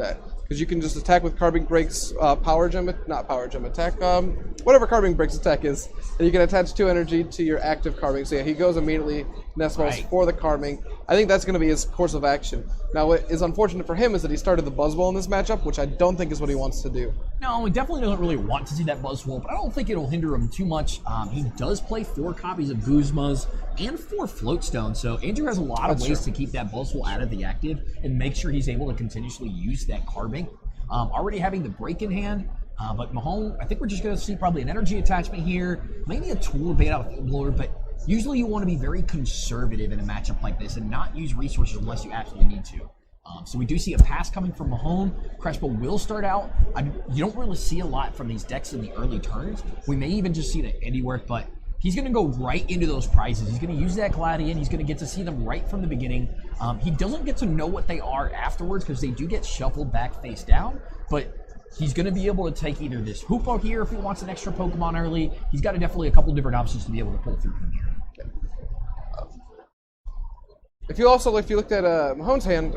that. Because you can just attack with Carbon Break's Power Gem, not Power Gem attack, whatever Carbon Break's attack is. And you can attach 2 energy to your active Carbon. So yeah, he goes immediately, Nest Balls for the Carbon. I think that's going to be his course of action. Now, what is unfortunate for him is that he started the Buzzwole in this matchup, which I don't think is what he wants to do. No, he definitely doesn't really want to see that Buzzwole, but I don't think it'll hinder him too much. He does play 4 copies of Guzmas and 4 Floatstones, so Andrew has a lot of ways to keep that Buzzwole out of the active and make sure he's able to continuously use that Carbon. Already having the break in hand, but Mahone, I think we're just going to see probably an energy attachment here, maybe a tool to bait out a Field Blower, but usually you want to be very conservative in a matchup like this and not use resources unless you absolutely need to. So we do see a pass coming from Mahone. Crespo will start out. You don't really see a lot from these decks in the early turns. We may even just see the Andy work, but he's going to go right into those prizes. He's going to use that Gladian. He's going to get to see them right from the beginning. He doesn't get to know what they are afterwards because they do get shuffled back face down, but he's going to be able to take either this Hoopa here if he wants an extra Pokemon early. He's got definitely a couple different options to be able to pull through from here. If you looked at Mahone's hand,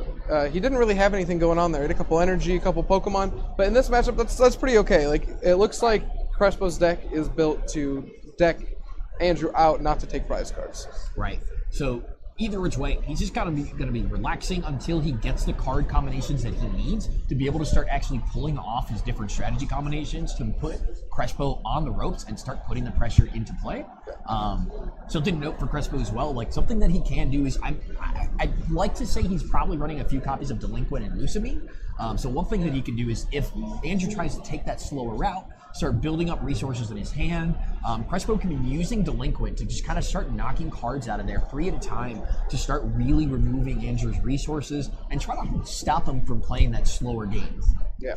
he didn't really have anything going on there. He had a couple energy, a couple Pokemon, but in this matchup, that's pretty okay. Like, it looks like Crespo's deck is built to deck Andrew out, not to take prize cards. Right. So either which way, he's just going to be relaxing until he gets the card combinations that he needs to be able to start actually pulling off his different strategy combinations to put Crespo on the ropes and start putting the pressure into play. Something to note for Crespo as well, like something that he can do is I'd like to say he's probably running a few copies of Delinquent and Lusamine. So one thing that he can do is if Andrew tries to take that slower route, start building up resources in his hand. Crespo can be using Delinquent to just kind of start knocking cards out of there 3 at a time to start really removing Andrew's resources and try to stop him from playing that slower game. Yeah.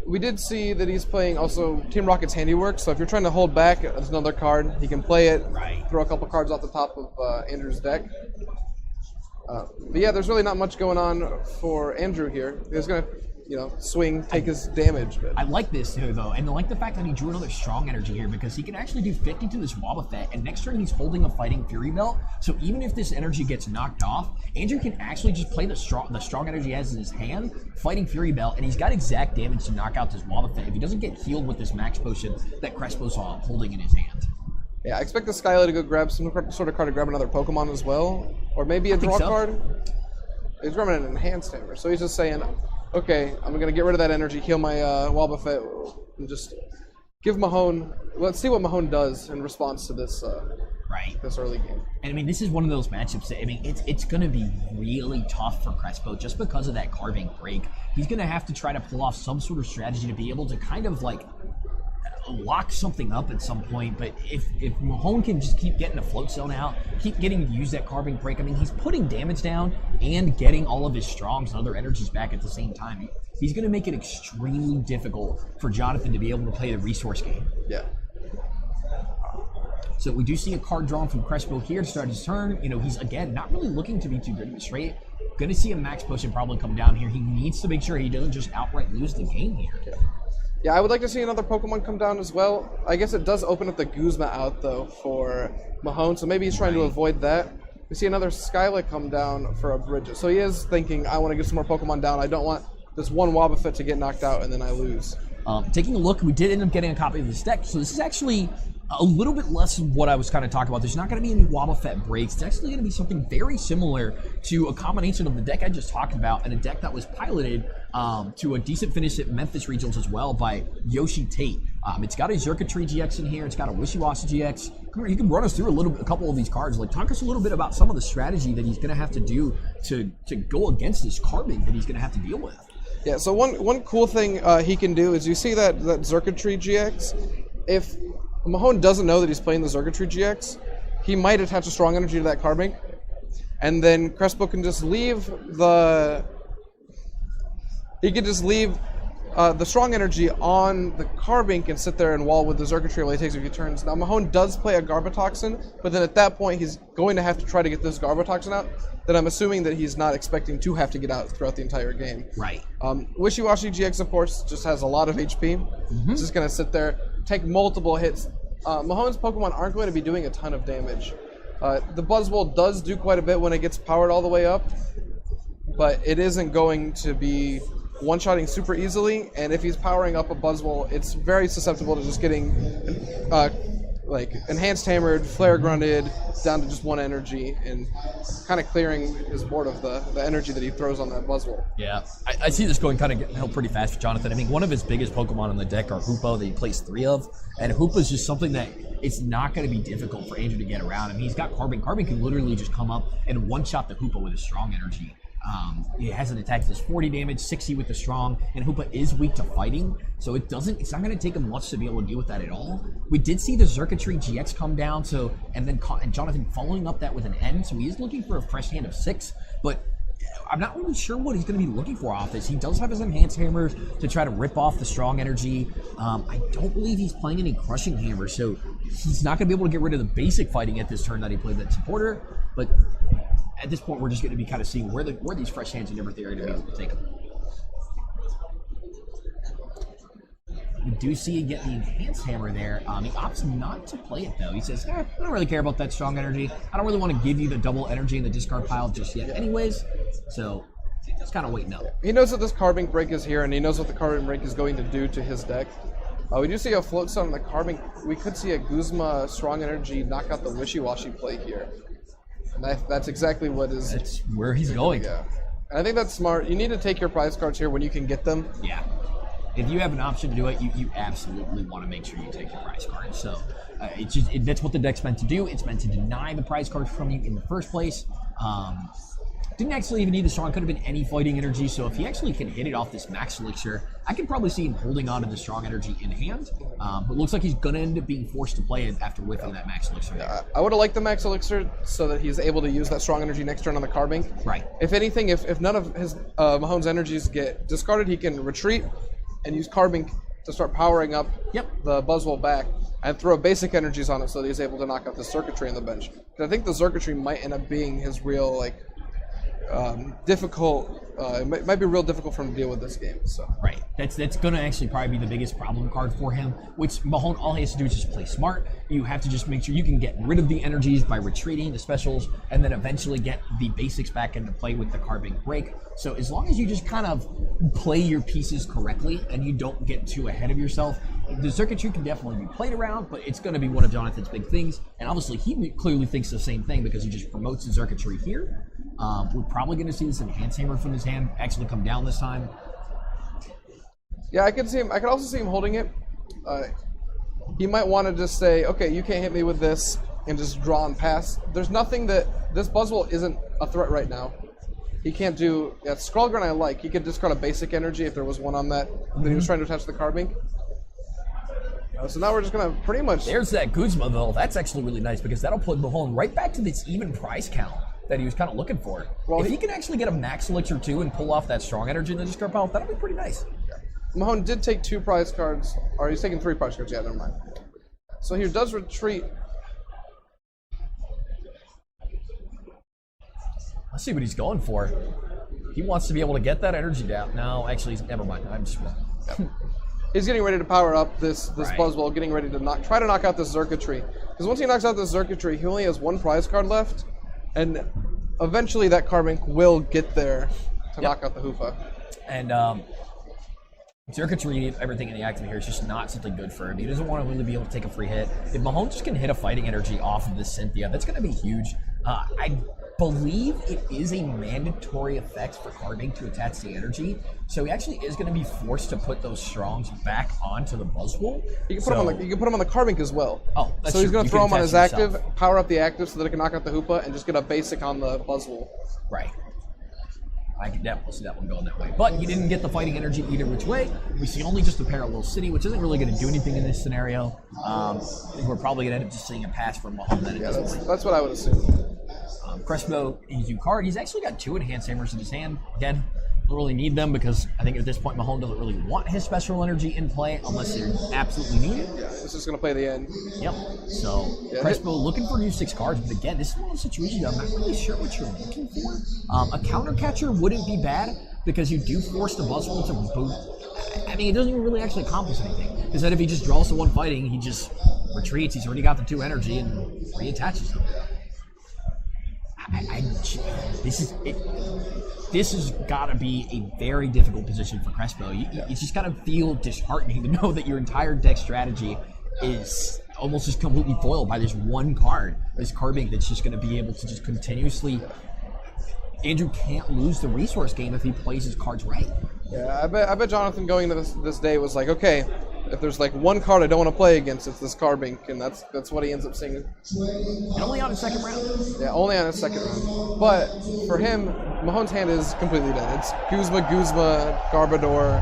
We did see that he's playing also Team Rocket's Handiwork, so if you're trying to hold back, there's another card. He can play it, throw a couple cards off the top of Andrew's deck. But yeah, there's really not much going on for Andrew here. He's going to swing, take his damage. But I like this too, though, and I like the fact that he drew another strong energy here because he can actually do 50 to this Wobbuffet, and next turn he's holding a Fighting Fury Belt, so even if this energy gets knocked off, Andrew can actually just play the strong energy he has in his hand, Fighting Fury Belt, and he's got exact damage to knock out this Wobbuffet if he doesn't get healed with this Max Potion that Crespo's holding in his hand. Yeah, I expect the Skyla to go grab some sort of card to grab another Pokemon as well, or maybe a draw card. He's grabbing an Enhanced Hammer, so he's just saying, okay, I'm going to get rid of that energy, heal my Wobbuffet, and just give Mahone... Let's see what Mahone does in response to this this early game. And I mean, this is one of those matchups that, I mean, it's going to be really tough for Crespo just because of that Carving Break. He's going to have to try to pull off some sort of strategy to be able to kind of like lock something up at some point, but if Mahone can just keep getting the Float Zone out, keep getting to use that Carving Break, I mean, he's putting damage down and getting all of his Strongs and other energies back at the same time. He's going to make it extremely difficult for Jonathan to be able to play the resource game. Yeah. So we do see a card drawn from Crespo here to start his turn. He's, again, not really looking to be too good but straight. Going to see a Max Potion probably come down here. He needs to make sure he doesn't just outright lose the game here. Yeah, I would like to see another Pokemon come down as well. I guess it does open up the Guzma out, though, for Mahone, so maybe he's trying to avoid that. We see another Skyla come down for a Bridget. So he is thinking, I want to get some more Pokemon down. I don't want this one Wobbuffet to get knocked out and then I lose. Taking a look, we did end up getting a copy of this deck, so this is actually a little bit less of what I was kind of talking about. There's not going to be any Wobbuffet breaks. It's actually going to be something very similar to a combination of the deck I just talked about and a deck that was piloted to a decent finish at Memphis Regionals as well by Yoshi Tate. It's got a Zerkatree GX in here. It's got a Wishiwashi GX. Come here, you can run us through a couple of these cards. Like, talk us a little bit about some of the strategy that he's going to have to do to go against this Carbon that he's going to have to deal with. Yeah, so one cool thing he can do is you see that Zerkatree GX. If Mahone doesn't know that he's playing the Zerkatree GX, he might attach a strong energy to that Carbink, and then Crespo can just leave the... He can just leave the strong energy on the Carbink and sit there and wall with the Zerkatree while he takes a few turns. Now, Mahone does play a Garbotoxin, but then at that point, he's going to have to try to get this Garbotoxin out, that I'm assuming that he's not expecting to have to get out throughout the entire game. Right. Wishiwashi GX, of course, just has a lot of HP. It's just going to sit there, take multiple hits. Mahone's Pokemon aren't going to be doing a ton of damage. The Buzzwole does do quite a bit when it gets powered all the way up. but it isn't going to be one-shotting super easily, and if he's powering up a Buzzwole, it's very susceptible to just getting like enhanced hammered, flare grunted down to just one energy, and kind of clearing his board of the energy that he throws on that Buzzwole. Yeah, I see this going kind of getting pretty fast for Jonathan. I mean, one of his biggest Pokemon on the deck are Hoopa that he plays 3 of, and Hoopa is just something that it's not going to be difficult for Andrew to get around. I mean, he's got Carbon. Carbon can literally just come up and one-shot the Hoopa with his strong energy. It has an attack that's 40 damage, 60 with the strong, and Hoopa is weak to fighting, so it's not going to take him much to be able to deal with that at all. We did see the Circuitry GX come down, and Jonathan following up that with an N, so he is looking for a fresh hand of 6, but I'm not really sure what he's going to be looking for off this. He does have his Enhanced Hammers to try to rip off the strong energy. I don't believe he's playing any Crushing Hammers, so he's not going to be able to get rid of the basic fighting at this turn that he played that supporter, but at this point, we're just going to be kind of seeing where these fresh hands and everything are going to be able to take them. We do see you get the Enhanced Hammer there. He opts not to play it, though. He says, I don't really care about that strong energy. I don't really want to give you the double energy in the discard pile just yet anyways. So, just kind of waiting out. He knows that this Carbink Break is here, and he knows what the Carbink Break is going to do to his deck. We do see a Float Stone on the Carbink. We could see a Guzma Strong Energy knock out the Wishy-Washy play here. And that's exactly what is... That's where he's going. Yeah. And I think that's smart. You need to take your prize cards here when you can get them. Yeah. If you have an option to do it, you absolutely want to make sure you take your prize cards. So that's what the deck's meant to do. It's meant to deny the prize cards from you in the first place. Didn't actually even need the strong. Could have been any fighting energy. So if he actually can hit it off this Max Elixir, I can probably see him holding on to the strong energy in hand. But looks like he's going to end up being forced to play it after whiffing that Max Elixir. I would have liked the Max Elixir so that he's able to use that strong energy next turn on the Carbink. Right. If anything, if none of his Mahone's energies get discarded, he can retreat and use Carbink to start powering up the Buzzwole back and throw basic energies on it so that he's able to knock out the Circuitry on the bench. I think the Circuitry might end up being his real, difficult. It might be real difficult for him to deal with this game. So right, that's going to actually probably be the biggest problem card for him. Which Mahone, all he has to do is just play smart. You have to just make sure you can get rid of the energies by retreating the specials, and then eventually get the basics back into play with the Carbink Break. So as long as you just kind of play your pieces correctly and you don't get too ahead of yourself, the Circuitry can definitely be played around, but it's going to be one of Jonathan's big things. And obviously, he clearly thinks the same thing because he just promotes the Circuitry here. We're probably going to see this Enhanced Hammer from his hand actually come down this time. Yeah, I could see him. I could also see him holding it. He might want to just say, "Okay, you can't hit me with this," and just draw and pass. There's nothing that this Buzzwole isn't a threat right now. He can't do that. Scrawlgrin I like. He could discard a basic energy if there was one on that he was trying to attach to the Carbink. So now we're just going to pretty much... There's that Guzma, though. That's actually really nice because that'll put Mahone right back to this even price count that he was kind of looking for. Well, if he can actually get a Max Elixir too and pull off that strong energy in the discard pile, that'll be pretty nice. Yeah. Mahone did take 2 prize cards, or he's taking 3 prize cards. Yeah, never mind. So he does retreat. Let's see what he's going for. He wants to be able to get that energy down. No, actually, never mind. I'm just wrong. Yeah. He's getting ready to power up this Buzzwole, getting ready to try to knock out this Circuitry. Because once he knocks out the Circuitry, he only has 1 prize card left, and eventually that Carbink will get there to knock out the Hoopa. And Circuitry, everything in the active here is just not something good for him. He doesn't want to really be able to take a free hit. If Mahone just can hit a fighting energy off of this Cynthia, that's going to be huge. I believe it is a mandatory effect for Carbink to attach the energy, so he actually is going to be forced to put those strongs back onto the Buzzwole. You can put them on the Carbink as well. Oh, that's so he's going to throw them on his active, yourself. Power up the active so that it can knock out the Hoopa, and just get a basic on the Buzzwole. Right. I can definitely see that one going that way. But you didn't get the fighting energy either which way. We see only just a Parallel City, which isn't really going to do anything in this scenario. I think we're probably going to end up just seeing a pass from Mahone then at this point. That's what I would assume. Crespo, EQ card. He's actually got 2 Enhanced Hammers in his hand. Again, don't really need them because I think at this point Mahone doesn't really want his special energy in play unless they absolutely need it. Yeah, this is going to play the end. Yep. So Crespo looking for new 6 cards, but again, this is one of those situations I'm not really sure what you're looking for. A counter catcher wouldn't be bad because you do force the Buzzwole to boot. I mean, it doesn't even really actually accomplish anything. Because then if he just draws the 1 fighting, he just retreats. He's already got the 2 energy and reattaches them. This has got to be a very difficult position for Crespo. You just got to feel disheartening to know that your entire deck strategy is almost just completely foiled by this one card, this card bank that's just going to be able to just continuously. Andrew can't lose the resource game if he plays his cards right. Yeah, I bet Jonathan going into this day was like, okay, if there's like one card I don't want to play against, it's this card bank, and that's what he ends up seeing. And only on his second round. Yeah, only on his second round. But for him, Mahone's hand is completely dead. It's Guzma, Garbodor.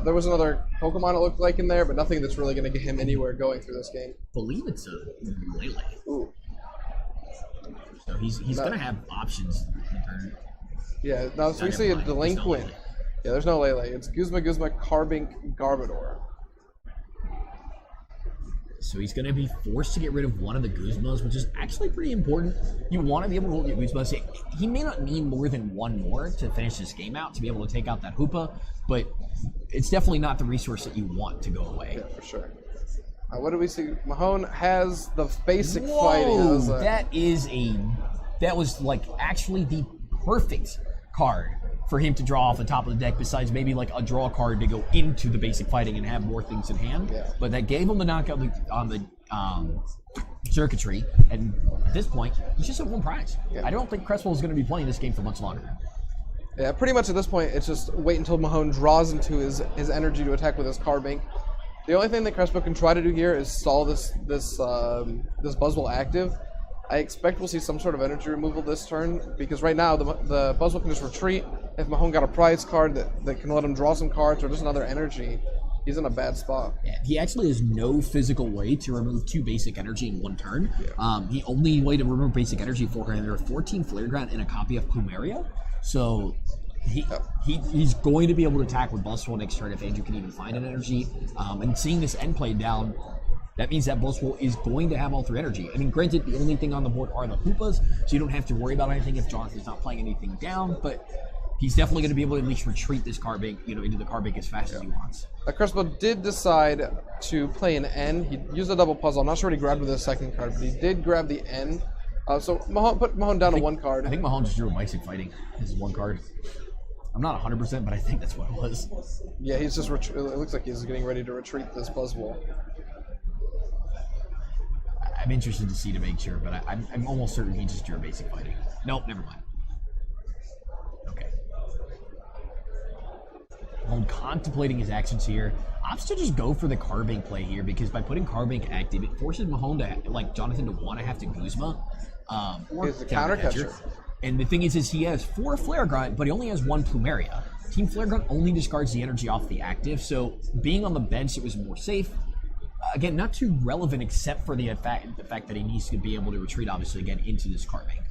There was another Pokemon it looked like in there, but nothing that's really going to get him anywhere going through this game. I believe it's a Lele. Ooh. So he's going to have options in turn. Yeah, no, so we see a Delinquent. Yeah, there's no Lele. It's Guzma, Carbink, Garbodor. So he's going to be forced to get rid of one of the Guzmas, which is actually pretty important. You want to be able to hold your Guzmas. He may not need more than one more to finish this game out, to be able to take out that Hoopa, but it's definitely not the resource that you want to go away. Yeah, for sure. What do we see? Mahone has the basic Whoa, fighting. That was like actually the perfect card for him to draw off the top of the deck, besides maybe like a draw card to go into the basic fighting and have more things in hand. Yeah. But that gave him the knockout on the circuitry, and at this point, he's just at one prize. Yeah. I don't think Crespo is going to be playing this game for much longer. Yeah, pretty much at this point, it's just wait until Mahone draws into his energy to attack with his card bank. The only thing that Crespo can try to do here is stall this Buzzwole active. I expect we'll see some sort of energy removal this turn, because right now the Buzzwole can just retreat. If Mahone got a prize card that can let him draw some cards or just another energy, he's in a bad spot. Yeah, he actually has no physical way to remove 2 basic energy in one turn. Yeah. The only way to remove basic energy for him, there are 14 Flare Grunt and a copy of Plumeria. So he's going to be able to attack with Buzzwole next turn if Andrew can even find an energy. And seeing this end played down, that means that Buzzwole is going to have all 3 energy. I mean, granted, the only thing on the board are the Hoopas, so you don't have to worry about anything if Jonathan's not playing anything down, but he's definitely going to be able to at least retreat this card bank, into the card bank as fast as he wants. Crespo did decide to play an N. He used a double puzzle. I'm not sure what he grabbed with his second card, but he did grab the N. So Mahone put Mahone down to 1 card. I think Mahone just drew a basic fighting. This is 1 card. I'm not 100%, but I think that's what it was. Yeah, he's just it looks like he's getting ready to retreat this Buzzwole. I'm interested to see to make sure, but I'm almost certain he just drew a basic fighting. Nope, never mind. Okay. Mahone contemplating his actions here. Opts to just go for the card bank play here, because by putting card bank active, it forces Mahone to, like Jonathan, to want to have to Guzma. Or the counter catcher. And the thing is he has 4 Flare Grunt, but he only has 1 Plumeria. Team Flare Grunt only discards the energy off the active, so being on the bench, it was more safe. Again, not too relevant except for the fact that he needs to be able to retreat, obviously, again, into this card bank.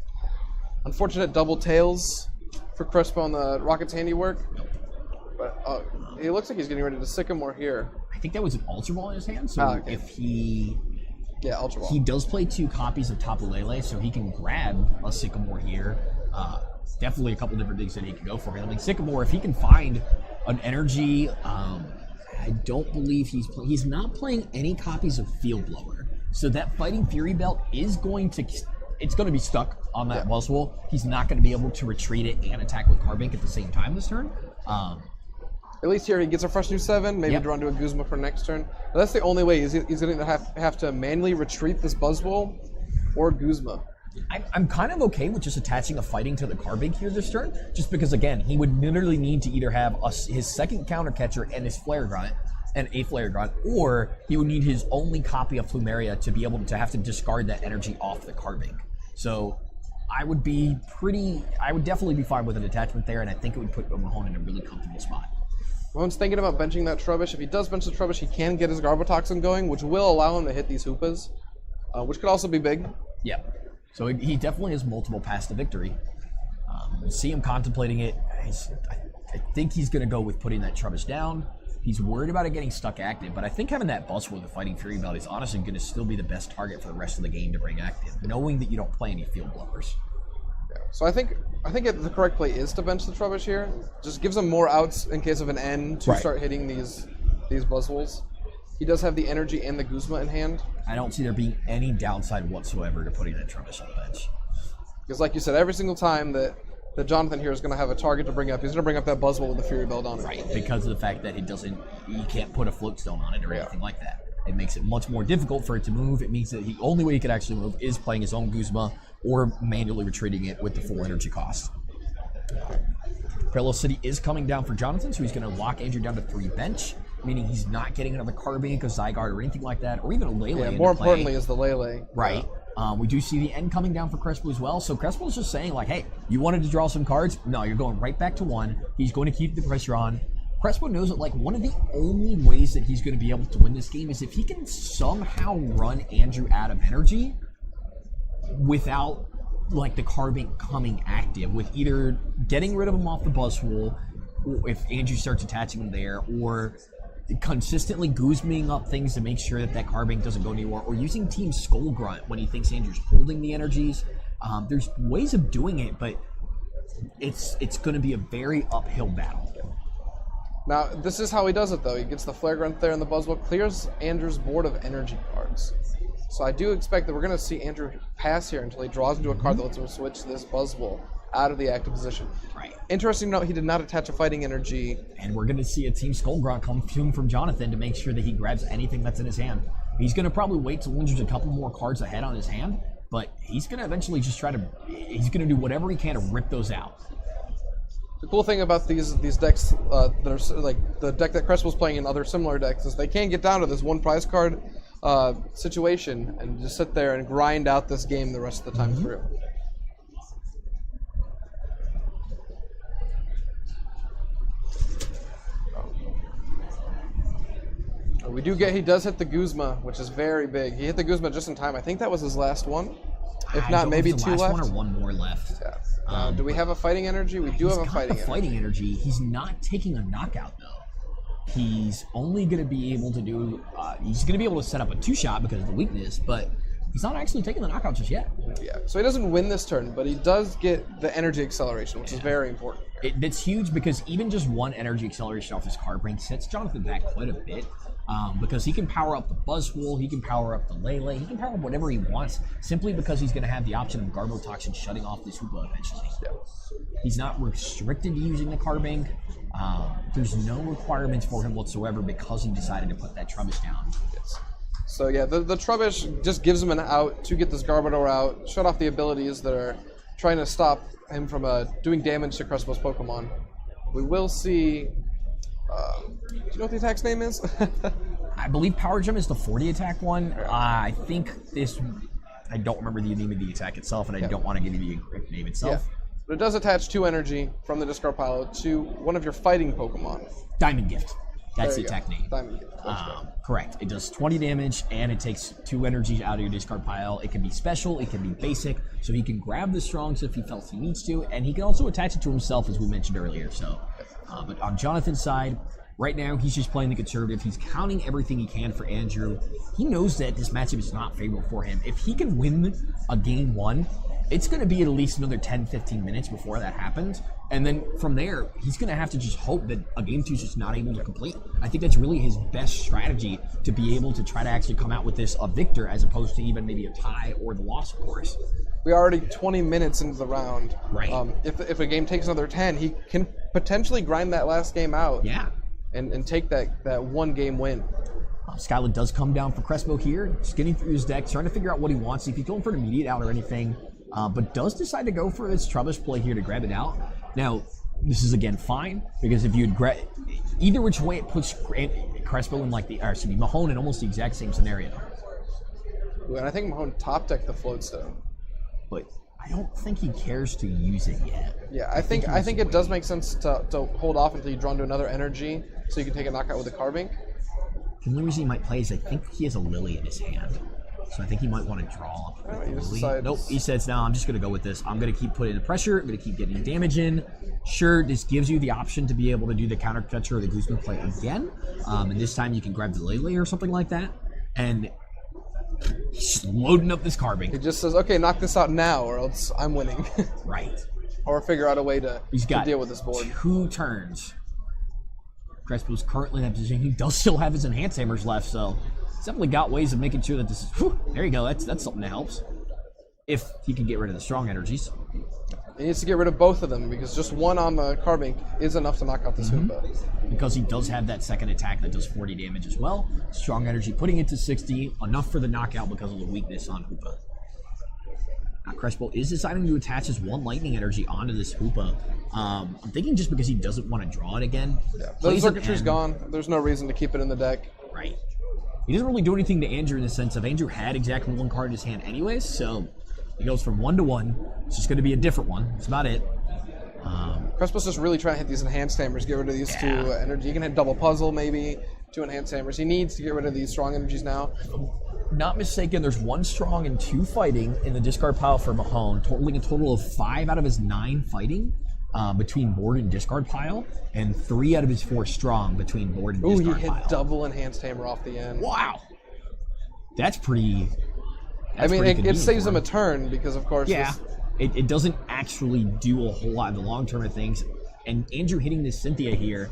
Unfortunate double tails for Crespo on the Rocket's handiwork. Nope. But it looks like he's getting ready to Sycamore here. I think that was an Ultra Ball in his hand, so okay. If he... Yeah, Ultra Ball. He does play 2 copies of Tapu Lele, so he can grab a Sycamore here. Definitely a couple different things that he can go for. I mean, Sycamore, if he can find an energy... I don't believe he's not playing any copies of Field Blower. So that Fighting Fury Belt is going to be stuck on that Buzzwole. He's not going to be able to retreat it and attack with Carbink at the same time this turn. At least here he gets a fresh new 7, maybe drawn to a Guzma for next turn. But that's the only way. He's going to have to manually retreat this Buzzwole or Guzma. I'm kind of okay with just attaching a fighting to the Carbink here this turn, just because, again, he would literally need to either have his second counter catcher and his Flare Grunt, and a Flare Grunt, or he would need his only copy of Plumeria to be able to have to discard that energy off the Carbink. So I would definitely be fine with an attachment there, and I think it would put Mahone in a really comfortable spot. Mahone's thinking about benching that Trubbish. If he does bench the Trubbish, he can get his Garbotoxin going, which will allow him to hit these Hoopas, which could also be big. Yeah. So he definitely has multiple paths to victory. See him contemplating it. I think he's going to go with putting that Trubbish down. He's worried about it getting stuck active, but I think having that Buzzwole with the Fighting Fury Belt is honestly going to still be the best target for the rest of the game to bring active, knowing that you don't play any Field Blowers. Yeah. So I think the correct play is to bench the Trubbish here. Just gives him more outs in case of an N to start hitting these Buzzwoles. He does have the energy and the Guzma in hand. I don't see there being any downside whatsoever to putting that Trubbish on the bench. Because like you said, every single time that Jonathan here is going to have a target to bring up, he's going to bring up that Buzzwole with the Fury Belt on it. Right, because of the fact that you can't put a float stone on it or anything like that. It makes it much more difficult for it to move. It means that the only way he could actually move is playing his own Guzma or manually retreating it with the full energy cost. Parallel City is coming down for Jonathan, so he's going to lock Andrew down to 3 bench, meaning he's not getting another Carbink, a Zygarde, or anything like that, or even a Lele. Yeah, more importantly is the Lele. Right. We do see the end coming down for Crespo as well. So Crespo's just saying, like, hey, you wanted to draw some cards? No, you're going right back to 1. He's going to keep the pressure on. Crespo knows that, like, one of the only ways that he's going to be able to win this game is if he can somehow run Andrew out of energy without, like, the Carbink coming active, with either getting rid of him off the Buzzwole, or if Andrew starts attaching him there, or consistently Guzmaing up things to make sure that that Carbink doesn't go anywhere, or using Team Skull Grunt when he thinks Andrew's holding the energies. There's ways of doing it, but it's going to be a very uphill battle. Now, this is how he does it, though. He gets the Flare Grunt there, and the Buzzwole clears Andrew's board of energy cards. So I do expect that we're going to see Andrew pass here until he draws into a card that lets him switch this Buzzwole out of the active position. Right. Interesting to note, he did not attach a fighting energy. And we're going to see a Team Skull Grunt come from Jonathan to make sure that he grabs anything that's in his hand. He's going to probably wait till Andrew's a couple more cards ahead on his hand, but he's going to eventually just he's going to do whatever he can to rip those out. The cool thing about these decks that are like the deck that Crespo's playing in other similar decks is they can get down to this 1 prize card situation and just sit there and grind out this game the rest of the time through. He does hit the Guzma, which is very big. He hit the Guzma just in time. I think that was his last one. If not, maybe 2 left. One or one more left. Yeah. Do we have a fighting energy? We do have a fighting energy. He's not taking a knockout, though. He's only going to be able to do... he's going to be able to set up a 2-shot because of the weakness, but he's not actually taking the knockout just yet. Yeah, so he doesn't win this turn, but he does get the energy acceleration, which is very important. That's huge because even just 1 energy acceleration off his Carbink sets Jonathan back quite a bit. Because he can power up the Buzzwole, he can power up the Lele, he can power up whatever he wants, simply because he's going to have the option of Garbotoxin shutting off this Hoopa eventually. Yeah. He's not restricted to using the Carbink. There's no requirements for him whatsoever because he decided to put that Trubbish down. Yes. So yeah, the Trubbish just gives him an out to get this Garbodor out, shut off the abilities that are trying to stop him from doing damage to Crespo's Pokemon. We will see... do you know what the attack's name is? I believe Power Gem is the 40 attack one. I think this... I don't remember the name of the attack itself, and I don't want to give you the correct name itself. Yeah. But it does attach 2 energy from the discard pile to one of your fighting Pokemon. Diamond Gift. That's the attack name. Diamond Gift. Correct. It does 20 damage, and it takes 2 energy out of your discard pile. It can be special, it can be basic, so he can grab the Strongs if he felt he needs to, and he can also attach it to himself, as we mentioned earlier. So, but on Jonathan's side, right now he's just playing the conservative. He's counting everything he can for Andrew. He knows that this matchup is not favorable for him. If he can win a game 1, it's going to be at least another 10-15 minutes before that happens. And then from there, he's going to have to just hope that a game 2 is just not able to complete. I think that's really his best strategy to be able to try to actually come out with this a victor as opposed to even maybe a tie or the loss, of course. We're already 20 minutes into the round. Right. If a game takes another 10, he can potentially grind that last game out. Yeah. And take that 1-game win. Skyland does come down for Crespo here, just getting through his deck, trying to figure out what he wants, if he's going for an immediate out or anything, but does decide to go for this Trubbish play here to grab it out. Now, this is again fine, because if you'd either which way it puts Crespo in Mahone in almost the exact same scenario. Ooh, and I think Mahone top decked the Floatstone. But I don't think he cares to use it yet. Yeah, I think it does make sense to hold off until you draw into another energy, so you can take a knockout with a Carbink. The only reason he might play is I think he has a Lily in his hand. So I think he might want to draw. Nope, he says, no, I'm just going to go with this. I'm going to keep putting the pressure. I'm going to keep getting damage in. Sure, this gives you the option to be able to do the counter catcher or the Guzman play again. And this time you can grab the Lele or something like that. And he's just loading up this Carbink. He just says, okay, knock this out now or else I'm winning. Right. Or figure out a way to deal with this board. 2 turns. Crespo's currently in that position. He does still have his Enhance Hammers left, so he's definitely got ways of making sure that this is... Whew, there you go. That's something that helps. If he can get rid of the strong energies. He needs to get rid of both of them because just one on the Carbink is enough to knock out this Hoopa. Because he does have that second attack that does 40 damage as well. Strong energy, putting it to 60, enough for the knockout because of the weakness on Hoopa. Now Crespo is deciding to attach his one lightning energy onto this Hoopa. I'm thinking just because he doesn't want to draw it again. Yeah. The circuitry's gone. There's no reason to keep it in the deck. Right. He doesn't really do anything to Andrew in the sense of Andrew had exactly one card in his hand anyways, so he goes from 1 to 1. It's just going to be a different one. That's about it. Crespo's just really trying to hit these enhanced hammers, get rid of these 2 energy. You can hit double puzzle maybe, 2 enhanced hammers. He needs to get rid of these strong energies now. Not mistaken, there's 1 strong and 2 fighting in the discard pile for Mahone, totaling a total of 5 out of his 9 fighting between board and discard pile, and 3 out of his 4 strong between board and discard pile. He hit double enhanced hammer off the end. Wow! That's pretty... it saves him a turn because, of course... Yeah, it doesn't actually do a whole lot in the long term of things. And Andrew hitting this Cynthia here,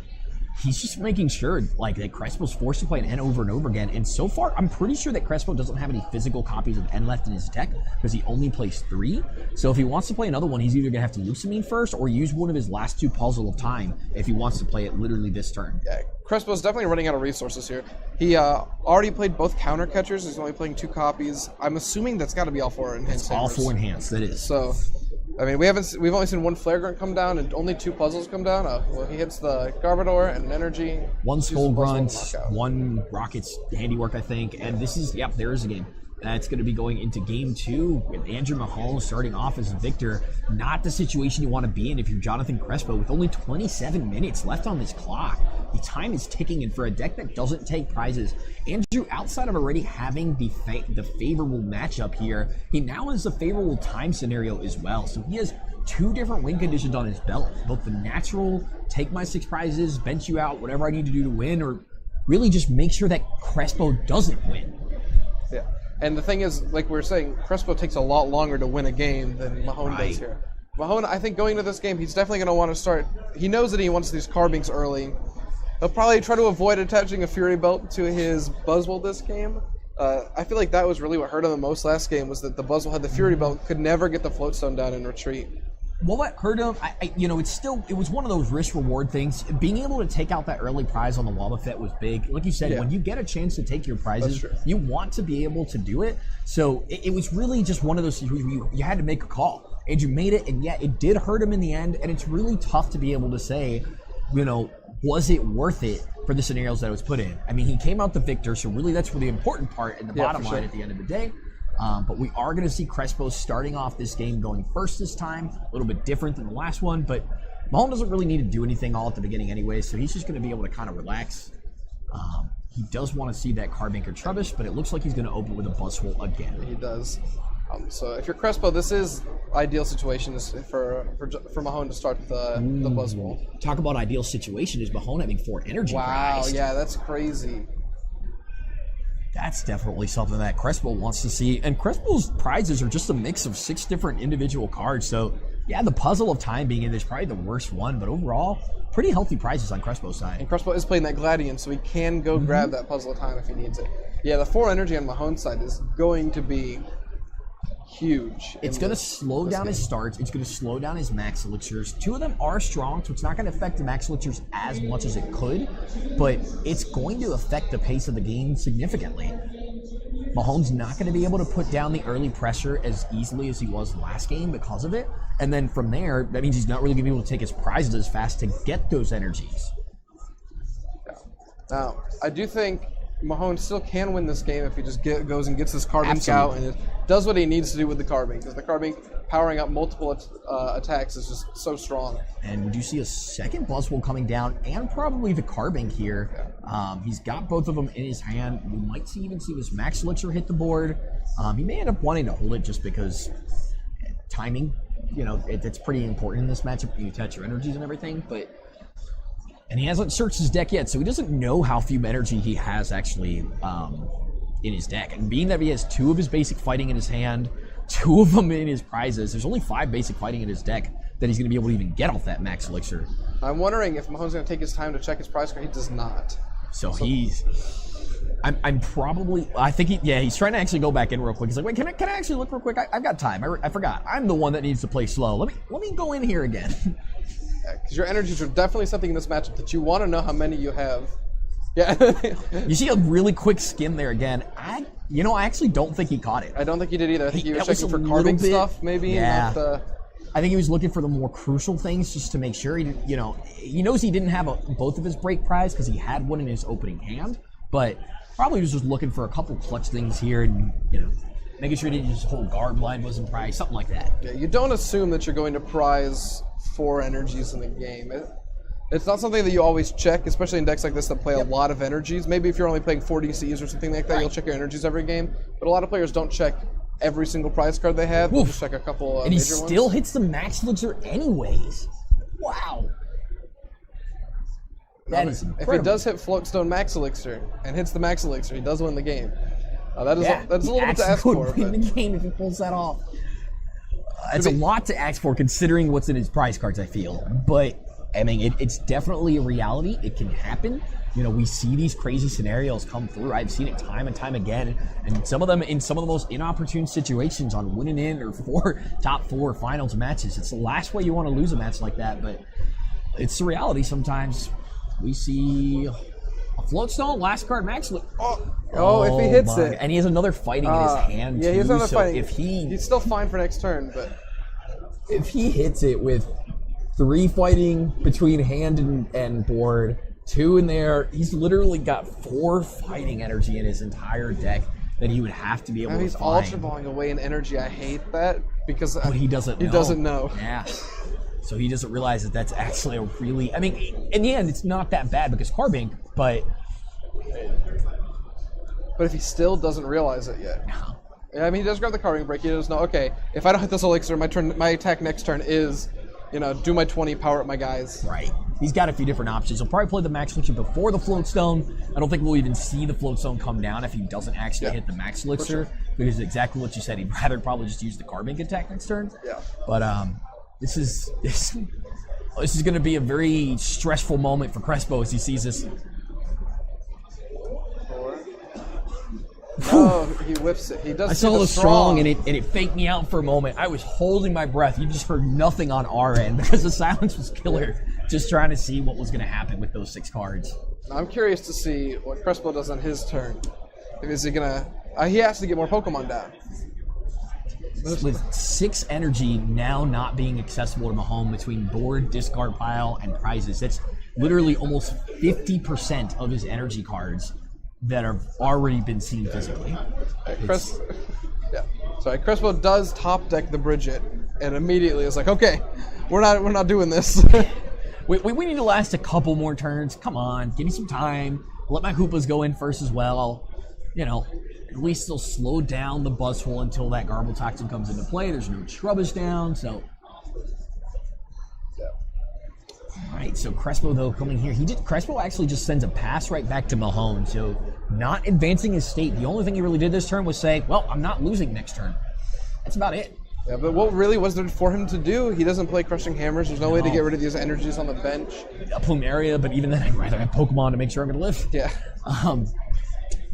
he's just making sure that Crespo's forced to play an N over and over again. And so far, I'm pretty sure that Crespo doesn't have any physical copies of N left in his deck because he only plays 3. So if he wants to play another one, he's either going to have to Lusamine first or use one of his last 2 Puzzle of Time if he wants to play it literally this turn. Yeah, Crespo's definitely running out of resources here. He already played both counter catchers. He's only playing 2 copies. I'm assuming that's got to be all 4 enhanced hammers. All 4 enhanced, that is. So... we've only seen 1 Flare Grunt come down and only 2 puzzles come down. Well, he hits the Garbodor and an energy. 1 Skull Grunt, 1 Rocket's Handiwork, I think. And this is, there is a game. That's going to be going into game 2 with Andrew Mahone starting off as a victor. Not the situation you want to be in if you're Jonathan Crespo with only 27 minutes left on this clock. The time is ticking, and for a deck that doesn't take prizes, Andrew, outside of already having the favorable matchup here, he now has a favorable time scenario as well. So he has 2 different win conditions on his belt. Both the natural, take my 6 prizes, bench you out, whatever I need to do to win, or really just make sure that Crespo doesn't win. Yeah. And the thing is, like we were saying, Crespo takes a lot longer to win a game than Mahone does here. Mahone, I think going into this game, he's definitely going to want to start... He knows that he wants these Carbinks early. He'll probably try to avoid attaching a Fury Belt to his Buzzwole this game. I feel like that was really what hurt him the most last game, was that the Buzzwole had the Fury Belt, could never get the Floatstone down in retreat. Well, what hurt him, it was one of those risk-reward things. Being able to take out that early prize on the Wobbuffet was big. Like you said, when you get a chance to take your prizes, you want to be able to do it. So it was really just one of those situations where you had to make a call. And you made it, and it did hurt him in the end. And it's really tough to be able to say, was it worth it for the scenarios that it was put in? I mean, he came out the victor, so really that's the important part and the bottom line at the end of the day. But we are going to see Crespo starting off this game going first this time. A little bit different than the last one, but Mahone doesn't really need to do anything all at the beginning anyway, so he's just going to be able to kind of relax. He does want to see that Carbink or Trubbish, but it looks like he's going to open with a Buzzwole again. He does. So if you're Crespo, this is ideal situation for Mahone to start the Buzzwole. Talk about ideal situation is Mahone having 4 energy. Wow, yeah, that's crazy. That's definitely something that Crespo wants to see. And Crespo's prizes are just a mix of 6 different individual cards. So, the Puzzle of Time being in is probably the worst one. But overall, pretty healthy prizes on Crespo's side. And Crespo is playing that Gladion, so he can go grab that Puzzle of Time if he needs it. Yeah, the 4 energy on Mahone's side is going to be huge. It's going to slow down his starts. It's going to slow down his max elixirs. 2 of them are strong, so it's not going to affect the max elixirs as much as it could, but it's going to affect the pace of the game significantly. Mahone's not going to be able to put down the early pressure as easily as he was last game because of it, and then from there, that means he's not really going to be able to take his prizes as fast to get those energies. Now, I do think Mahone still can win this game if he just goes and gets his Carbink out and does what he needs to do with the Carbink, because the Carbink powering up multiple attacks is just so strong. And we do see a second Buzzwole coming down, and probably the Carbink here. He's got both of them in his hand. We might even see this Max Elixir hit the board. He may end up wanting to hold it just because timing, it's pretty important in this matchup. You attach your energies and everything, and he hasn't searched his deck yet, so he doesn't know how few energy he has actually in his deck. And being that he has 2 of his basic fighting in his hand, 2 of them in his prizes, there's only 5 basic fighting in his deck that he's going to be able to even get off that Max Elixir. I'm wondering if Mahone's going to take his time to check his prize card. He does not. So he's I'm probably. I think he's trying to actually go back in real quick. He's like, wait, can I actually look real quick? I've got time. I forgot. I'm the one that needs to play slow. Let me go in here again. Because your energies are definitely something in this matchup that you want to know how many you have. Yeah. You see a really quick skim there again. I actually don't think he caught it. I don't think he did either. I think he was That was checking for a carving little bit- stuff, maybe. Yeah. Not, I think he was looking for the more crucial things just to make sure he didn't, he knows he didn't have both of his break prize because he had one in his opening hand, but probably was just looking for a couple clutch things here and, making sure that his whole guard line wasn't prized, something like that. yeah, you don't assume that you're going to prize 4 energies in the game. It's not something that you always check, especially in decks like this that play a lot of energies. Maybe if you're only playing 4 DCs or something like that, you'll check your energies every game. But a lot of players don't check every single prize card they have. They'll just check a couple And he major still ones. hits the max elixir anyways. Wow. That is incredible. If he does hit Floatstone Max Elixir and hits the Max Elixir, he does win the game. That's a little bit to ask for. Win the game if he pulls that off. It's a lot to ask for considering what's in his prize cards, I feel. But, I mean, it's definitely a reality. It can happen. We see these crazy scenarios come through. I've seen it time and time again. And some of them in some of the most inopportune situations on winning in or top 4 finals matches. It's the last way you want to lose a match like that. But it's the reality sometimes. We see a Floatstone, last card max. Oh, if he hits it. And he has another fighting in his hand, yeah, too. he has another so fighting. If he's still fine for next turn, but if he hits it with 3 fighting between hand and board, 2 in there, he's literally got 4 fighting energy in his entire deck that he would have to be able to he's find. ultra balling away in energy. I hate that because But he doesn't know. He doesn't know. Yeah. So he doesn't realize that that's actually a really... I mean, in the end, it's not that bad because Carbink, but... But if he still doesn't realize it yet. No. Yeah, I mean, he does grab the carving break. He does know, okay, if I don't hit this elixir, my attack next turn is, do my 20, power up my guys. Right. He's got a few different options. He'll probably play the Max Elixir before the Floatstone. I don't think we'll even see the Floatstone come down if he doesn't actually hit the Max Elixir. Sure. Because exactly what you said, he'd rather probably just use the Carbink attack next turn. Yeah. But this is going to be a very stressful moment for Crespo as he sees this. Oh, he whips it. He does. I saw the strong and it faked me out for a moment. I was holding my breath. You just heard nothing on our end because the silence was killer. Just trying to see what was going to happen with those 6 cards. I'm curious to see what Crespo does on his turn. Is he gonna? He has to get more Pokemon down. With 6 energy now not being accessible to Mahone between board, discard pile, and prizes, that's literally almost 50% of his energy cards that have already been seen physically. Crespo does top deck the Bridget, and immediately is like, okay, we're not doing this. We need to last a couple more turns. Come on, give me some time. Let my Hoopas go in first as well. At least they'll slow down the Buzzwole until that Garble Toxin comes into play. There's no Trubbish down, so... Alright, so Crespo, though, coming here. Crespo actually just sends a pass right back to Mahone, so not advancing his state. The only thing he really did this turn was say, well, I'm not losing next turn. That's about it. Yeah, but what really was there for him to do? He doesn't play Crushing Hammers. There's no way to get rid of these energies on the bench. A Plumeria, but even then, I'd rather have Pokemon to make sure I'm going to live. Yeah.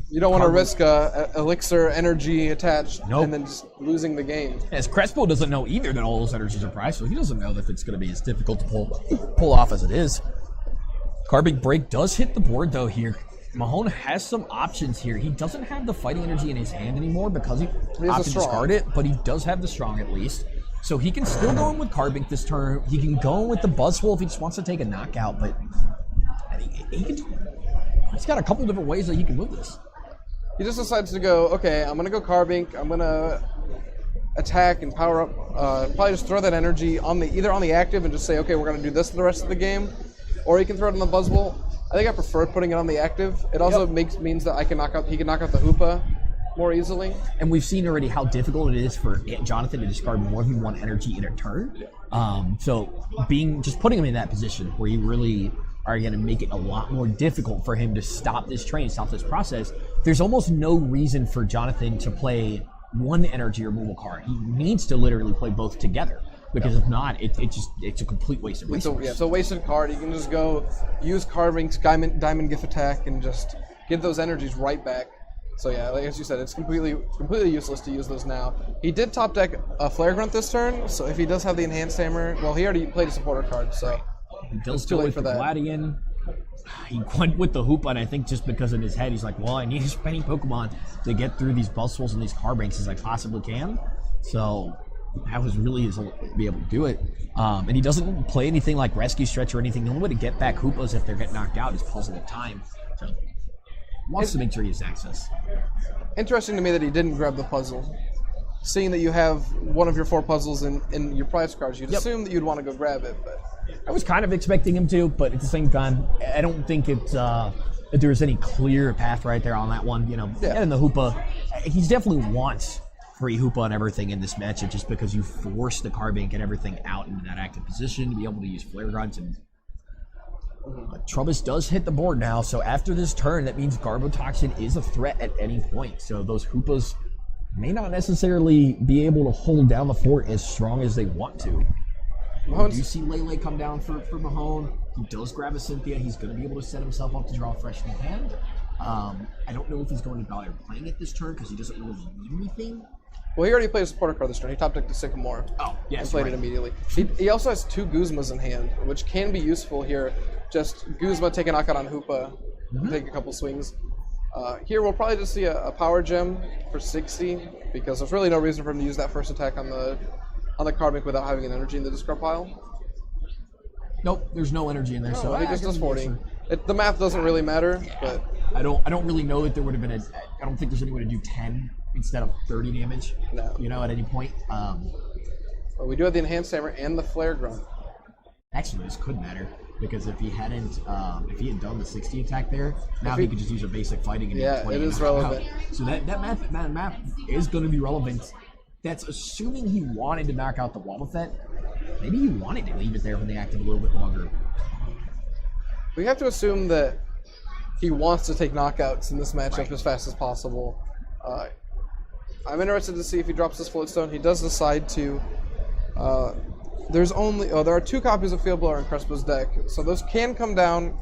You don't want to risk a elixir energy attached and then just losing the game. As Crespo doesn't know either that all those energies are prized, so he doesn't know that it's going to be as difficult to pull off as it is. Carbink Break does hit the board, though, here. Mahone has some options here. He doesn't have the fighting energy in his hand anymore because he opted to discard it, but he does have the strong at least. So he can still go in with Carbink this turn. He can go in with the Buzzwole if he just wants to take a knockout, but I think he's got a couple different ways that he can move this. He just decides to go, okay, I'm going to go Carbink, I'm going to attack and power up, probably just throw that energy either on the active and just say, okay, we're going to do this for the rest of the game, or he can throw it on the Buzzwole. I think I prefer putting it on the active. It also means that he can knock out the Hoopa more easily. And we've seen already how difficult it is for Jonathan to discard more than one energy in a turn. So putting him in that position where you really are going to make it a lot more difficult for him to stop this train, stop this process. There's almost no reason for Jonathan to play one energy removal card. He needs to literally play both together. Because if not, it's a complete waste of resources. It's a wasted card. You can just go use Carvink's Diamond Gift Attack and just get those energies right back. So yeah, like as you said, it's completely useless to use those now. He did top deck a Flare Grunt this turn, so if he does have the Enhanced Hammer, well, he already played a supporter card, so he does too go late with for the that. Gladian. He went with the Hoopa, and I think just because in his head, he's like, well, I need as many Pokemon to get through these Buzzwoles and these Carbanks as I possibly can. So that was really his to be able to do it. And he doesn't play anything like Rescue Stretch or anything. The only way to get back Hoopas if they're getting knocked out is Puzzle of Time. So wants to make sure he has access. Interesting to me that he didn't grab the puzzle. Seeing that you have one of your 4 puzzles in your prize cards, you'd assume that you'd want to go grab it, but I was kind of expecting him to, but at the same time, I don't think it's that there's any clear path right there on that one. You know, getting the Hoopa, he definitely wants free Hoopa and everything in this matchup just because you force the Carbank and everything out into that active position to be able to use Flare Grunts. And Trubbish does hit the board now, so after this turn, that means Garbotoxin is a threat at any point. So those Hoopas may not necessarily be able to hold down the fort as strong as they want to. We do see Lele come down for Mahone. He does grab a Cynthia. He's going to be able to set himself up to draw a fresh new hand. I don't know if he's going to bother playing it this turn because he doesn't really need anything. Well, he already played a supporter card this turn. He top decked the Sycamore. Oh, yes, and played it immediately. He also has 2 Guzmas in hand, which can be useful here. Just Guzma take a knockout on Hoopa, take a couple swings. Here we'll probably just see a Power Gem for 60 because there's really no reason for him to use that first attack on the Carbank without having an energy in the discard pile. Nope, there's no energy in there. So he just does 40. The math doesn't really matter, but I don't really know that there would have been I don't think there's any way to do 10 instead of 30 damage. No. You know, at any point. But we do have the Enhanced Hammer and the Flare Grunt. Actually, this could matter because if he had done the 60 attack there, now he could just use a basic fighting and get 20. It is relevant. So that map is going to be relevant. That's assuming he wanted to knock out the Wobbuffet. Maybe he wanted to leave it there for the active a little bit longer. We have to assume that he wants to take knockouts in this matchup as fast as possible. I'm interested to see if he drops this Floatstone. He does decide to. There are 2 copies of Field Blower in Crespo's deck, so those can come down.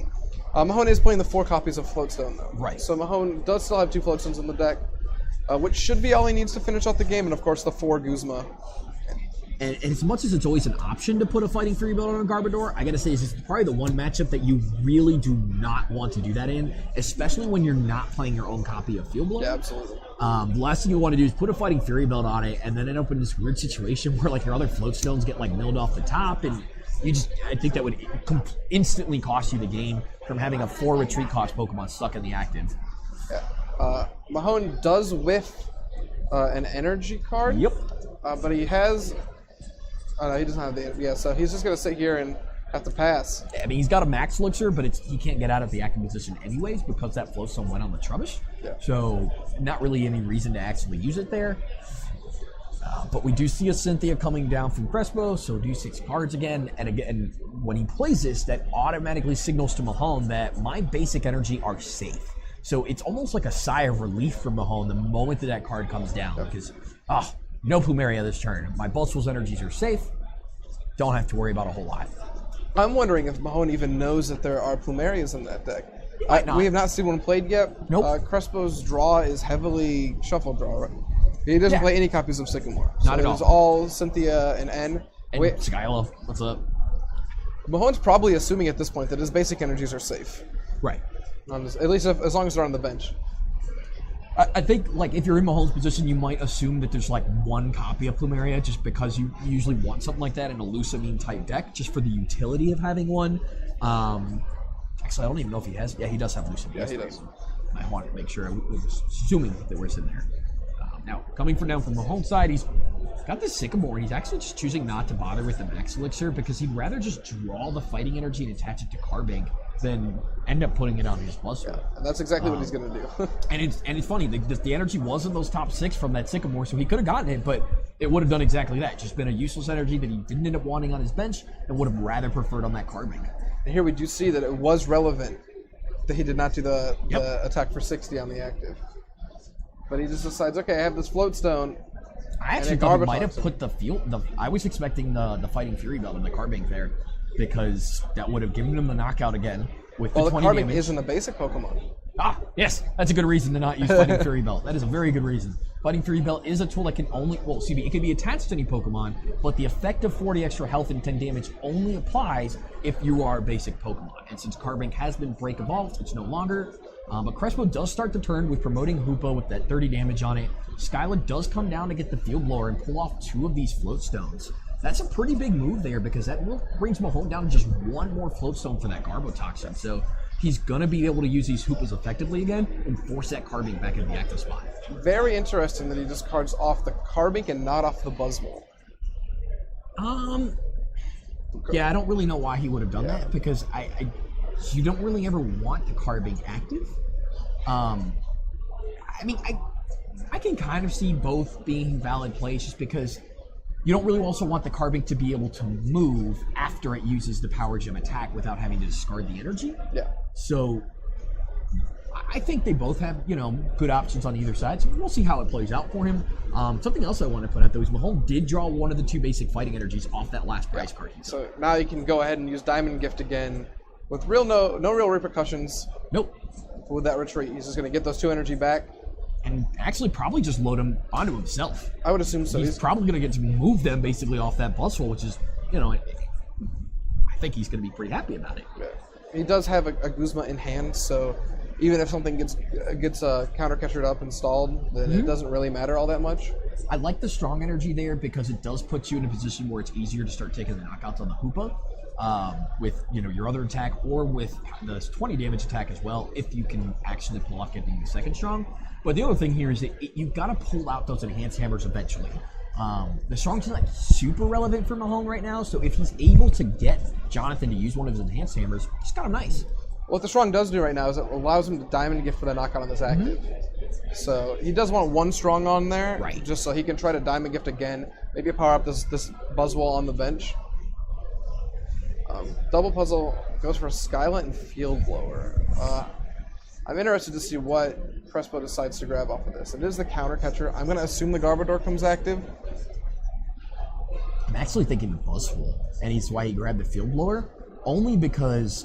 Mahone is playing the 4 copies of Floatstone, though. Right. So Mahone does still have 2 Floatstones in the deck, which should be all he needs to finish out the game, and of course the 4 Guzma. And as much as it's always an option to put a Fighting Fury Belt on a Garbodor, I gotta say, this is probably the one matchup that you really do not want to do that in, especially when you're not playing your own copy of Field Blower. Yeah, absolutely. The last thing you want to do is put a Fighting Fury Belt on it and then end up in this weird situation where like your other Floatstones get like milled off the top, and I think that would instantly cost you the game from having a 4 retreat cost Pokemon stuck in the active. Yeah. Mahone does whiff an energy card. Yep. But he has. Oh no, he doesn't have the. Yeah, so he's just gonna sit here and have to pass. I mean, he's got a Max Elixir, but he can't get out of the active position anyways because that Floatstone went on the Trubbish. Yeah. So not really any reason to actually use it there. But we do see a Cynthia coming down from Crespo, so do 6 cards again. And again, when he plays this, that automatically signals to Mahone that my basic energy are safe. So it's almost like a sigh of relief for Mahone the moment that card comes down because, no Plumeria this turn. My Buzzwole's energies are safe. Don't have to worry about a whole lot. I'm wondering if Mahone even knows that there are Plumerias in that deck. Not. We have not seen one played yet. Nope. Crespo's draw is heavily shuffle draw, right? He doesn't play any copies of Sycamore. Not at all. It's all Cynthia and N. And Skyla, what's up? Mahone's probably assuming at this point that his basic energies are safe. Right. At least as long as they're on the bench. I think, like, if you're in Mahone's position, you might assume that there's, like, 1 copy of Plumeria just because you usually want something like that in a Lusamine-type deck, just for the utility of having one. Actually, I don't even know if he has. Yeah, he does have Lusamine. Yeah, he does. I wanted to make sure. I was assuming that there was in there. Now, coming down from Mahone's side, he's got the Sycamore. He's actually just choosing not to bother with the Max Elixir because he'd rather just draw the fighting energy and attach it to Carbank than end up putting it on his Buzzwole. Yeah, and that's exactly what he's going to do. and it's funny, the energy was in those top 6 from that Sycamore, so he could have gotten it, but it would have done exactly that. Just been a useless energy that he didn't end up wanting on his bench and would have rather preferred on that Carbank. And here we do see that it was relevant that he did not do the attack for 60 on the active. But he just decides, okay, I have this Floatstone. I actually thought he might have put I was expecting the Fighting Fury Belt in the Carbank there because that would have given him the knockout again with the 20 damage. Carbank isn't a basic Pokemon. Ah, yes, that's a good reason to not use Fighting Fury Belt. That is a very good reason. Fighting Fury Belt is a tool that can only, well, excuse me, it can be attached to any Pokemon, but the effect of 40 extra health and 10 damage only applies if you are a basic Pokemon. And since Carbink has been Break Evolved, it's no longer. But Crespo does start the turn with promoting Hoopa with that 30 damage on it. Skyla does come down to get the Field Blower and pull off 2 of these Float Stones. That's a pretty big move there because that brings Mahone down to just 1 more Float Stone for that Garbotoxin. So he's going to be able to use these Hoopas effectively again and force that Carbink back in the active spot. Very interesting that he discards off the Carbink and not off the Buzzwole. Yeah, I don't really know why he would have done that because you don't really ever want the Carbink active. I mean, I can kind of see both being valid plays just because you don't really also want the Carbink to be able to move after it uses the Power Gem attack without having to discard the energy. Yeah. So I think they both have, good options on either side. So we'll see how it plays out for him. Something else I want to put out though is Mahone did draw one of the 2 basic fighting energies off that last prize card. So now you can go ahead and use Diamond Gift again with no real repercussions. Nope. With that retreat, he's just going to get those 2 energy back. And actually probably just load him onto himself. I would assume so. He's probably going to get to move them basically off that Buzzwole, which is, I think he's going to be pretty happy about it. Yeah. He does have a Guzma in hand, so even if something gets counter catchered up and stalled, then it doesn't really matter all that much. I like the strong energy there because it does put you in a position where it's easier to start taking the knockouts on the Hoopa with your other attack or with the 20 damage attack as well if you can actually pull off getting the second strong. But the other thing here is that you've got to pull out those enhanced hammers eventually. The strong's not super relevant for Mahone right now, so if he's able to get Jonathan to use one of his enhanced hammers, it's kind of nice. What the strong does do right now is it allows him to Diamond Gift for the knockout on this active. So he does want 1 strong on there, just so he can try to Diamond Gift again, maybe power up this Buzzwole on the bench. Double Puzzle goes for Skyla and Field Blower. I'm interested to see what Crespo decides to grab off of this. It is the counter catcher. I'm going to assume the Garbodor comes active. I'm actually thinking the Buzzwole, and he's why he grabbed the Field Blower, only because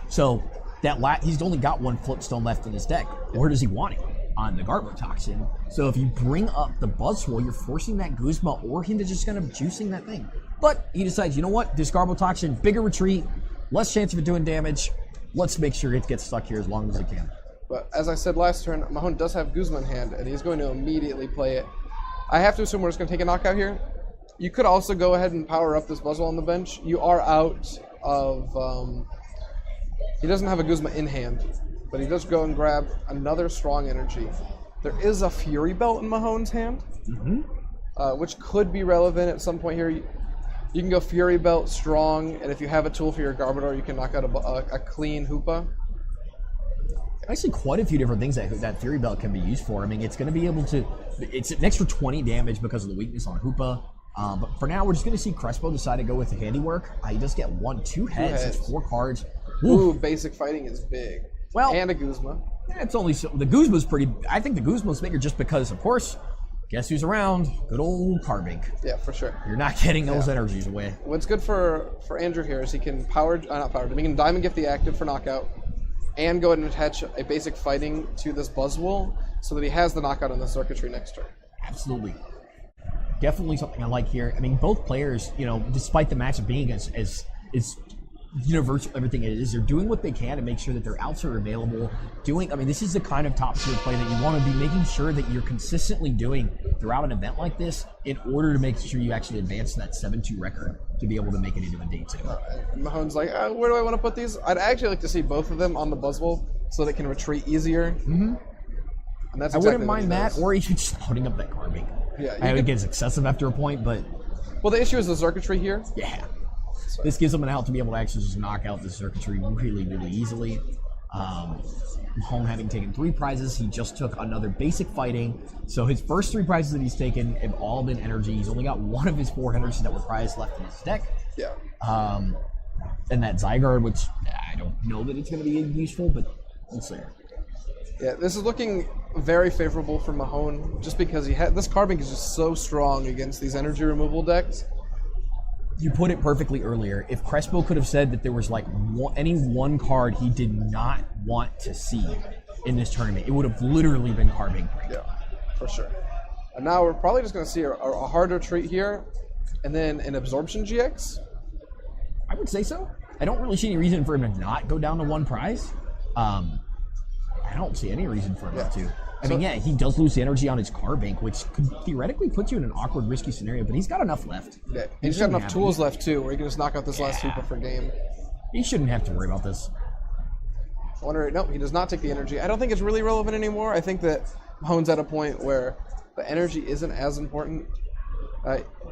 he's only got 1 Floatstone left in his deck. Where does he want it? On the Garbotoxin. So if you bring up the Buzzwole, you're forcing that Guzma or him to just kind of juicing that thing. But he decides, you know what? This Garbotoxin, bigger retreat, less chance of it doing damage. Let's make sure it gets stuck here as long as it can. But as I said last turn, Mahone does have Guzma in hand, and he's going to immediately play it. I have to assume we're just going to take a knockout here. You could also go ahead and power up this Buzzwole on the bench. You are out of... he doesn't have a Guzma in hand, but he does go and grab another strong energy. There is a Fury Belt in Mahone's hand, which could be relevant at some point here. You can go Fury Belt, strong, and if you have a tool for your Garbodor, you can knock out a clean Hoopa. Actually, quite a few different things that Fury Belt can be used for. I mean, it's going to be able to... It's an extra 20 damage because of the weakness on Hoopa. But for now, we're just going to see Crespo decide to go with the handiwork. He does get 2 heads. It's 4 cards. Ooh, basic fighting is big. Well, and a Guzma. It's only the Guzma's pretty. I think the Guzma's bigger just because, of course, guess who's around? Good old Carbink. Yeah, for sure. You're not getting those energies away. What's good for Andrew here is he can he can Diamond Gift the active for knockout, and go ahead and attach a basic fighting to this Buzzwole so that he has the knockout on the circuitry next turn. Absolutely. Definitely something I like here. I mean, both players, despite the matchup being as universal everything it is, they're doing what they can to make sure that their outs are available. This is the kind of top tier play that you want to be making sure that you're consistently doing throughout an event like this in order to make sure you actually advance that 7-2 record to be able to make it into a day 2. Mahone's like, where do I want to put these? I'd actually like to see both of them on the Buzzwole so they can retreat easier. And that's exactly I wouldn't mind that, or even just loading up that Carbink. Yeah, it gets excessive after a point, but... Well, the issue is the circuitry here. Yeah. This gives him an out to be able to actually just knock out the circuitry really, really easily. Mahone having taken 3 prizes, he just took another basic fighting. So his first 3 prizes that he's taken have all been energy. He's only got 1 of his 4 energies that were prized left in his deck. Yeah. And that Zygarde, which I don't know that it's going to be useful, but we'll see. Yeah, this is looking very favorable for Mahone, just because this Carbink is just so strong against these energy removal decks. You put it perfectly earlier. If Crespo could have said that there was any one card he did not want to see in this tournament. It would have literally been Carbink. Yeah, for sure. And now we're probably just going to see a harder treat here, and then an Absorption GX. I would say so. I don't really see any reason for him to not go down to one prize. I don't see any reason for him not to. I mean, yeah, he does lose the energy on his Carbink, which could theoretically put you in an awkward, risky scenario, but he's got enough left. Yeah, he's got enough tools left, too, where he can just knock out this last Super for game. He shouldn't have to worry about this. I wonder, no, he does not take the energy. I don't think it's really relevant anymore. I think that Mahone's at a point where the energy isn't as important.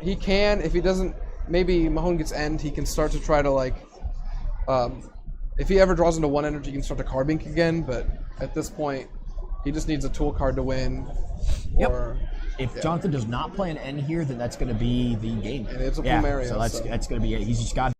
He can, if he doesn't, maybe Mahone gets end, he can start to try to, like, if he ever draws into one energy, he can start to Carbink again, but at this point, he just needs a tool card to win. Yep. If Jonathan does not play an N here, then that's going to be the game. And it's a Plumeria. So that's going to be it. He's just got